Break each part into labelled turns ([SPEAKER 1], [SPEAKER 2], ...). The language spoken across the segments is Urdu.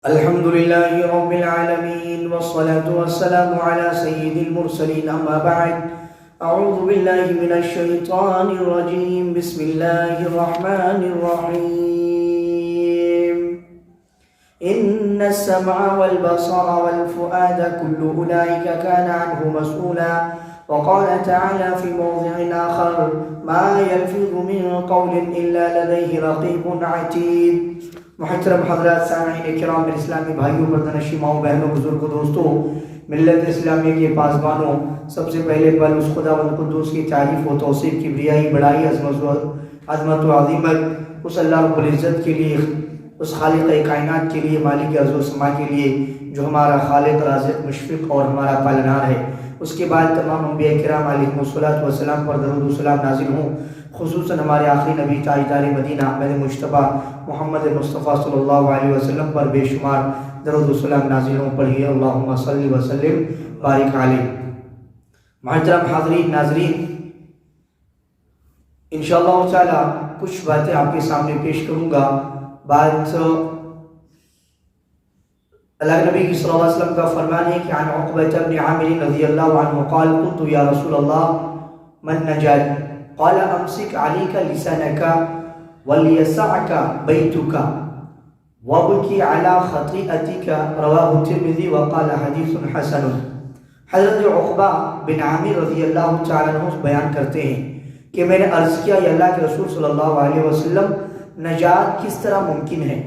[SPEAKER 1] الحمد لله رب العالمين والصلاة والسلام على سيد المرسلين أما بعد أعوذ بالله من الشيطان الرجيم بسم الله الرحمن الرحيم إن السمع والبصر والفؤاد كل أولئك كان عنه مسؤولا وقال تعالى في موضع آخر ما يلفظ من قول إلا لديه رقيب عتيد. محترم حضرات سامعین کرام، میرے اسلامی بھائیوں، پردہ ماؤں، بہنوں، بزرگوں، دوستوں، ملت اسلامیہ کے پاسبانوں، سب سے پہلے بل اس خداوند قدوس کی تعریف و توصیف، کبریائی، بڑائی، عظمت و عظیمت اس اللہ رب العزت کے لیے، اس خالق کائنات کے لیے، مالک ارض و سما کے لیے، جو ہمارا خالق، رازق، مشفق اور ہمارا پالنہار ہے. اس کے بعد تمام انبیاء کرام علیہ الصلوۃ والسلام پر درود و سلام نازل ہوں، خصوصاً ہمارے آخری نبی تاجدار مدینہ احمد مجتبیٰ محمد مصطفیٰ صلی اللہ علیہ وسلم پر بے شمار درود و سلام نازل ہوں. پڑھیے اللہم صلی وسلم بارک علیہ. محترم حاضرین ناظرین، انشاءاللہ تعالی کچھ باتیں آپ کے سامنے پیش کروں گا. بات اللہ نبی صلی اللہ علیہ وسلم کا فرمان ہے کہ عن عقبۃ بن عامر رضی اللہ عنہ قال قلت یا رسول اللہ من نجات قال امسک علیک لسانک ولیسعک بیتک وابکی علی خطیئتک رواہ الترمذی وقال حدیث حسن. حضرت عقبہ بن عامر رضی اللہ تعالیٰ عنہ بیان کرتے ہیں کہ میں نے عرض کیا یا اللہ کے رسول صلی اللہ علیہ وسلم، نجات کس طرح ممکن ہے؟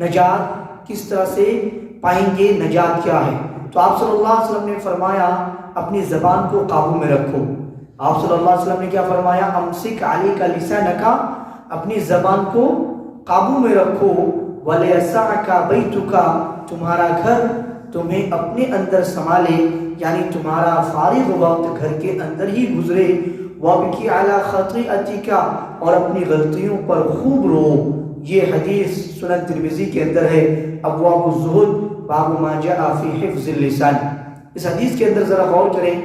[SPEAKER 1] نجات کس طرح سے پائیں گے؟ نجات کیا ہے؟ تو آپ صلی اللہ علیہ وسلم نے فرمایا اپنی زبان کو قابو میں رکھو. آپ صلی اللہ علیہ وسلم نے کیا فرمایا؟ امسک علیک لسانک، اپنی زبان کو قابو میں رکھو. ولیسعک بیتک، تمہارا گھر تمہیں اپنے اندر سنبھالے، یعنی تمہارا فارغ وقت گھر کے اندر ہی گزرے. وابکی علی خطیئتک، اور اپنی غلطیوں پر خوب رو. یہ حدیث سنن ترمذی کے اندر ہے، ابواب الزہد باب ما جاء فی حفظ اللسان. اس حدیث کے اندر ذرا غور کریں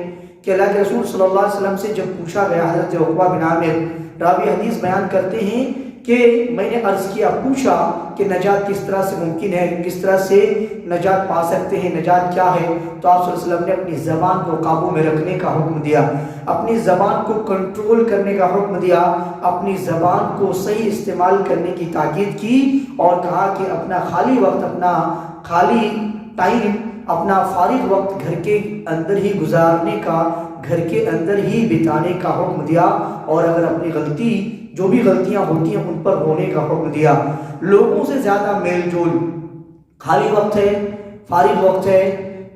[SPEAKER 1] کہ اللہ کے رسول صلی اللہ علیہ وسلم سے جب پوچھا گیا، حضرت عقبہ بن عامر راوی حدیث بیان کرتے ہیں کہ میں نے عرض کیا، پوچھا کہ نجات کس طرح سے ممکن ہے، کس طرح سے نجات پا سکتے ہیں، نجات کیا ہے؟ تو آپ صلی اللہ علیہ وسلم نے اپنی زبان کو قابو میں رکھنے کا حکم دیا، اپنی زبان کو کنٹرول کرنے کا حکم دیا، اپنی زبان کو صحیح استعمال کرنے کی تاکید کی، اور کہا کہ اپنا خالی وقت، اپنا خالی ٹائم، اپنا فارغ وقت گھر کے اندر ہی گزارنے کا، گھر کے اندر ہی بتانے کا حکم دیا، اور اگر اپنی غلطی، جو بھی غلطیاں ہوتی ہیں ان پر ہونے کا حکم دیا. لوگوں سے زیادہ میل جول، خالی وقت ہے، فارغ وقت ہے،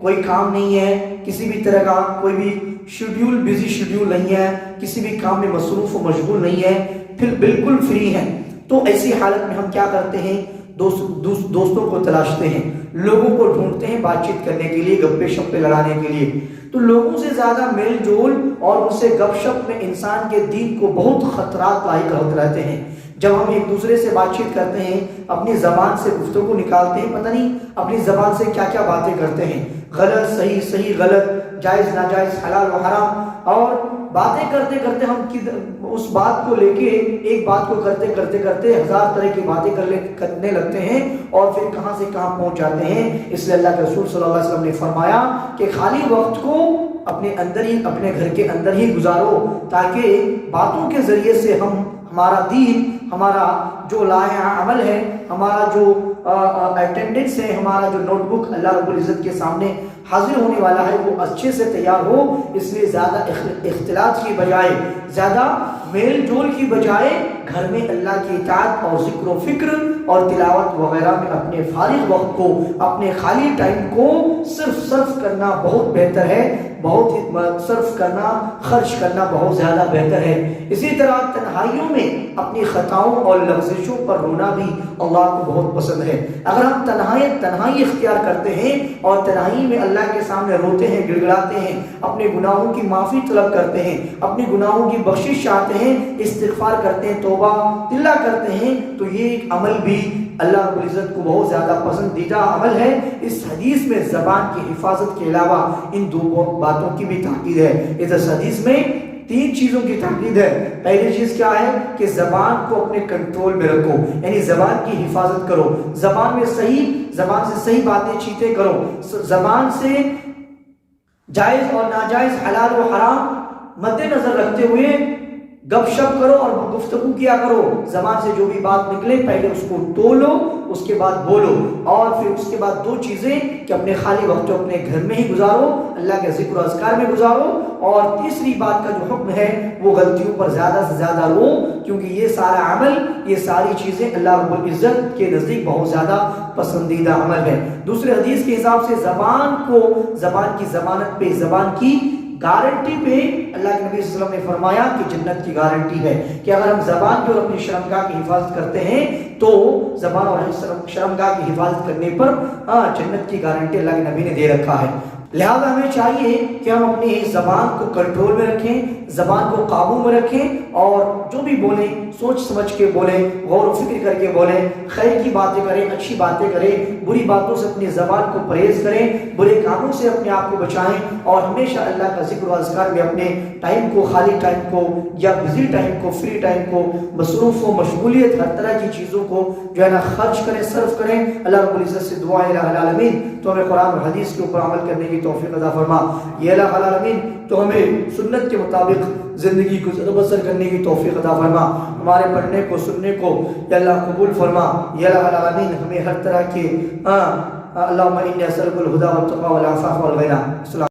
[SPEAKER 1] کوئی کام نہیں ہے، کسی بھی طرح کا کوئی بھی شیڈیول، بزی شیڈیول نہیں ہے، کسی بھی کام میں مصروف و مشغول نہیں ہے، پھر بالکل فری ہیں. تو ایسی حالت میں ہم کیا کرتے ہیں؟ دوستوں کو تلاشتے ہیں، لوگوں کو ڈھونڈتے ہیں بات چیت کرنے کے لیے، گپے شپے لڑانے کے لیے. تو لوگوں سے زیادہ میل جول اور ان سے گپ شپ میں انسان کے دین کو بہت خطرات لاحق ہوتے رہتے ہیں. جب ہم ایک دوسرے سے بات چیت کرتے ہیں، اپنی زبان سے گفتگو نکالتے ہیں، پتہ نہیں اپنی زبان سے کیا کیا باتیں کرتے ہیں، غلط صحیح، صحیح غلط، جائز ناجائز، حلال و حرام، اور باتیں کرتے کرتے ہم اس بات کو لے کے، ایک بات کو کرتے ہزار طرح کی باتیں کرنے لگتے ہیں، اور پھر کہاں سے کہاں پہنچ جاتے ہیں. اس لیے اللہ کے رسول صلی اللہ علیہ وسلم نے فرمایا کہ خالی وقت کو اپنے اندر ہی، اپنے گھر کے اندر ہی گزارو، تاکہ باتوں کے ذریعے سے ہمارا دین، ہمارا جو لائحہ عمل ہے، ہمارا جو اٹینڈنس ہے، ہمارا جو نوٹ بک اللہ رب العزت کے سامنے حاضر ہونے والا ہے، وہ اچھے سے تیار ہو. اس لیے زیادہ اختلاط کی بجائے، زیادہ میل جول کی بجائے، گھر میں اللہ کی اطاعت اور ذکر و فکر اور تلاوت وغیرہ میں اپنے فارغ وقت کو، اپنے خالی ٹائم کو صرف کرنا بہت بہتر ہے، بہت صرف کرنا، خرچ کرنا بہت زیادہ بہتر ہے. اسی طرح تنہائیوں میں اپنی خطاؤں اور لغزشوں پر رونا بھی اللہ کو بہت پسند ہے. اگر ہم تنہائی اختیار کرتے ہیں اور تنہائی میں اللہ کے سامنے روتے ہیں، گڑ گڑاتے ہیں، اپنے گناہوں کی معافی طلب کرتے ہیں، اپنے گناہوں کی بخشش چاہتے ہیں، استغفار کرتے ہیں، توبہ اللہ کرتے ہیں، تو یہ ایک عمل بھی اللہ رب العزت کو بہت زیادہ پسندیدہ عمل ہے. اس حدیث میں زبان کی حفاظت کے علاوہ ان دو باتوں کی بھی تاکید ہے. اس حدیث میں تین چیزوں کی تاکید ہے. پہلی چیز کیا ہے کہ زبان کو اپنے کنٹرول میں رکھو، یعنی زبان کی حفاظت کرو. زبان میں صحیح زبان سے صحیح باتیں چیتیں کرو، زبان سے جائز اور ناجائز، حلال و حرام مد نظر رکھتے ہوئے گپ شپ کرو اور گفتگو کیا کرو۔ زبان سے جو بھی بات نکلے پہلے اس کو تولو، اس کے بعد بولو، اور پھر اس کے بعد دو چیزیں کہ اپنے خالی وقت کو اپنے گھر میں ہی گزارو، اللہ کے ذکر و اذکار میں گزارو، اور تیسری بات کا جو حکم ہے وہ غلطیوں پر زیادہ سے زیادہ رو، کیونکہ یہ سارا عمل، یہ ساری چیزیں اللہ رب العزت کے نزدیک بہت زیادہ پسندیدہ عمل ہے۔ دوسرے حدیث کے حساب سے زبان کی ضمانت پہ، زبان کی گارنٹی پہ اللہ کے نبی صلی اللہ علیہ وسلم نے فرمایا کہ جنت کی گارنٹی ہے کہ اگر ہم زبان کی اور اپنی شرمگاہ کی حفاظت کرتے ہیں تو زبان اور شرمگاہ کی حفاظت کرنے پر جنت کی گارنٹی اللہ کے نبی نے دے رکھا ہے۔ لہذا ہمیں چاہیے کہ ہم اپنی زبان کو کنٹرول میں رکھیں، زبان کو قابو میں رکھیں، اور جو بھی بولیں سوچ سمجھ کے بولیں، غور و فکر کر کے بولیں، خیر کی باتیں کریں، اچھی باتیں کریں، بری باتوں سے اپنی زبان کو پرہیز کریں، برے کاموں سے اپنے آپ کو بچائیں، اور ہمیشہ اللہ کا ذکر و اذکار میں اپنے ٹائم کو، خالی ٹائم کو یا بزی ٹائم کو، فری ٹائم کو، مصروف و مشغولیت ہر طرح کی چیزوں کو جو ہے نا خرچ کریں، صرف کریں۔ اللہ رب العزت سے دعا ہے الہ العالمین تو ہمیں قرآن اور حدیث کے اوپر عمل کرنے کی توفیق عطا فرما۔ یہ الہ العالمین تو ہمیں سنت کے مطابق زندگی کو بسر کرنے کی توفیق عطا فرما، ہمارے پڑھنے کو سننے کو یا اللہ قبول فرما۔ یا الہ العالمین ہمیں ہر طرح کے اللہم انی اسألک الہدی والتقی والعفاف والغنی۔